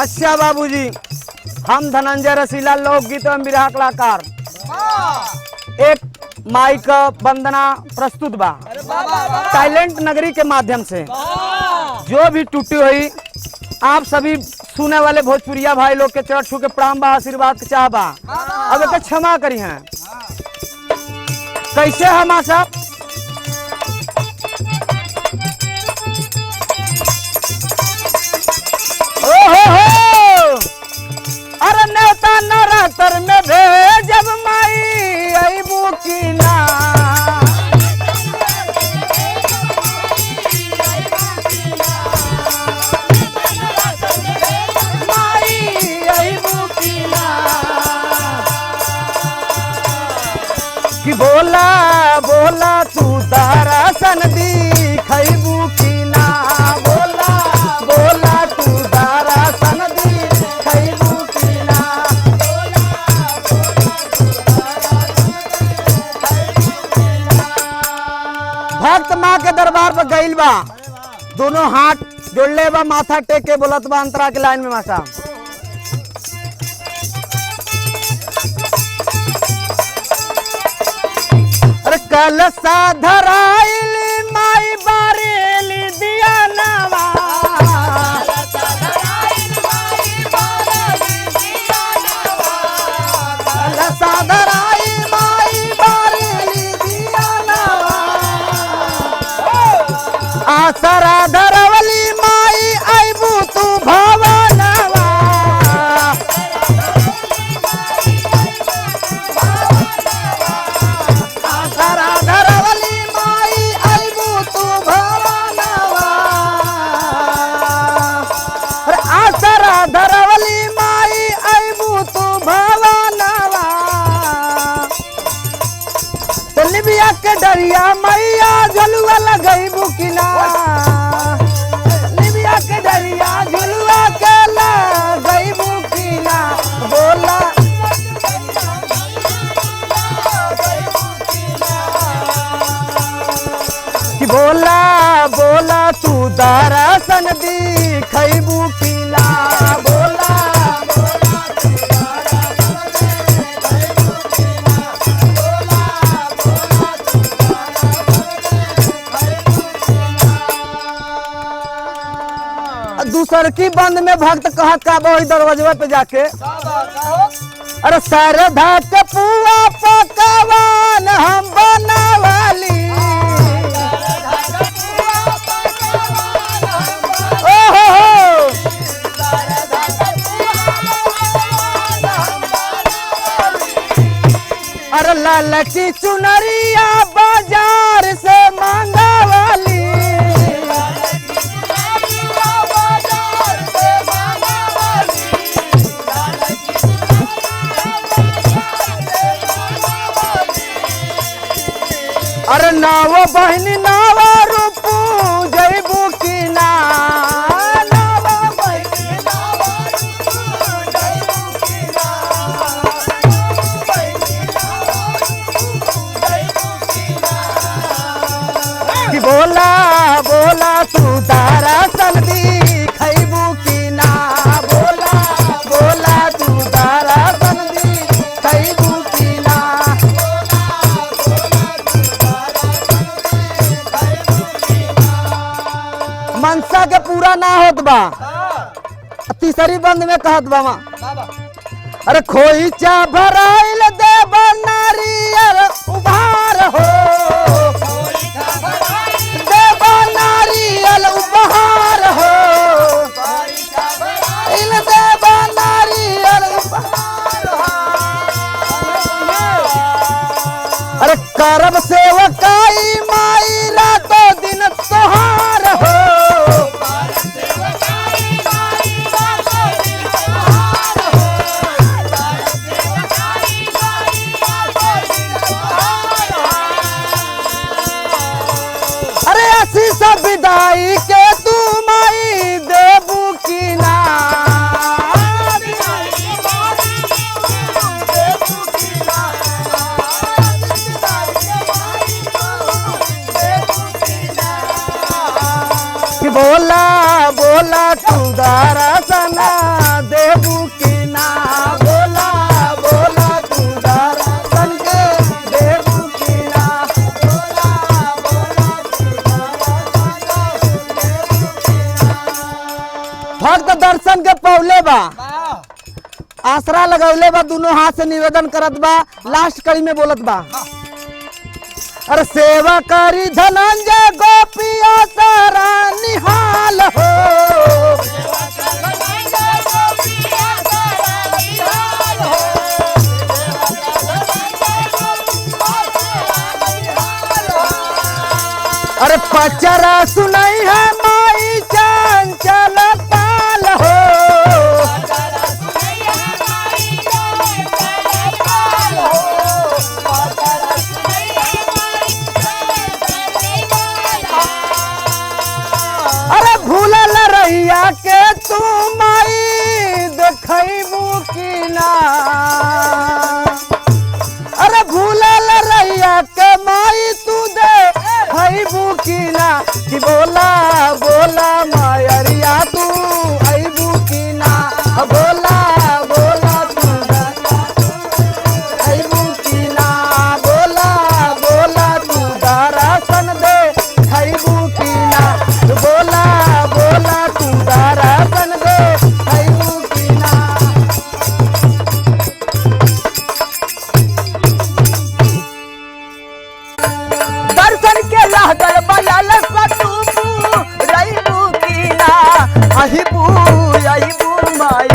अच्छा बाबूजी, हम धनंजय रसीला लोकगीत एवं विरह कलाकार एक माई का वंदना प्रस्तुत बा टैलेंट नगरी के माध्यम से। जो भी टूटी हुई आप सभी सुने वाले भोजपुरिया भाई लोग के चरण छू के प्रणाम बा, आशीर्वाद के चाह बा। अब एक क्षमा करी हैं। कैसे हम आशा अरे नेता नरातर में भेजब माई अबू की ना माई अबू की ना कि बोला बोला तू तारा सन दी खैबू की ना बोला बोला तू तारा सन दी खैबू की ना भक्त माँ के दरबार पर गइल बा, दोनों हाथ जोड़ले बा, माथा टेक के बोलत बा अंतरा के लाइन में मासा। अरे कल साधराइली माई बारेली दिया नवा कल साधराई माई बारेली दिया नवा आसरा धरवली माई आइबू तू भवनवा आसरा धरवली माई आइबू तू भवनवा अरे आसरा धरवली माई आइबू तू भवनवा तो लिबिया के डरिया मैया झलुआ लगैबू की ना लिबिया के डरिया झुलुआ के लगैबू की ना बोला कि बोला बोला तू दर्शन दी खैबू की ना बोला दूसर की बंद में भक्त कहत का वही दरवाजे पे जाके अरे सरधा के पुआ पकवान हम बनावाली ओहो अरे लाल की चुनरिया बाजार से मांगावाली अरे नाव बहनी नाव रूपू जयबू की ना नाव बहनी नाव रूपू जयबू की ना कि बोला बोला तू तारा सनदी खैबू की ना बोला बोला तू तारा सनदी खैबू की ना मनसा के पूरा ना होत बा। तीसरी बंद में कहत बा मां अरे खोई चा भराइल दे नारियल उभार हो दे नारियल उपहार हो इल दे नारियल उपहार अरे करब सेवकाई माई रातों दिन तोहार हो अरे ऐसी सब विदाई के तू माई देबू की ना कि बोला बोला तू दर्शन भक्त दर्शन के पौले बा, आसरा लगौले बा, दोनों हाथ से निवेदन करत बा, लास्ट कड़ी में बोलत बा, अरे सेवा करी धनंजय गोपिया सारा निहाल हो। अरे पचरा सुनाई है माई चंचल पाल हो। अरे भूलल रहिया के तू माई देखबू की ना, अरे भूलल रहिया के माई तू दे खैबू की ना, कि बोला बोला मायरिया तू अबू की ना, बोला बोला तू अबू की ना, बोला बोला तू दर्शन दे खैबू की ना, बोला बोला तू दर्शन दे खैबू की ना। दर्शन के लागल बयाल सतू रईबू की ना, अहिबू अहिबू माई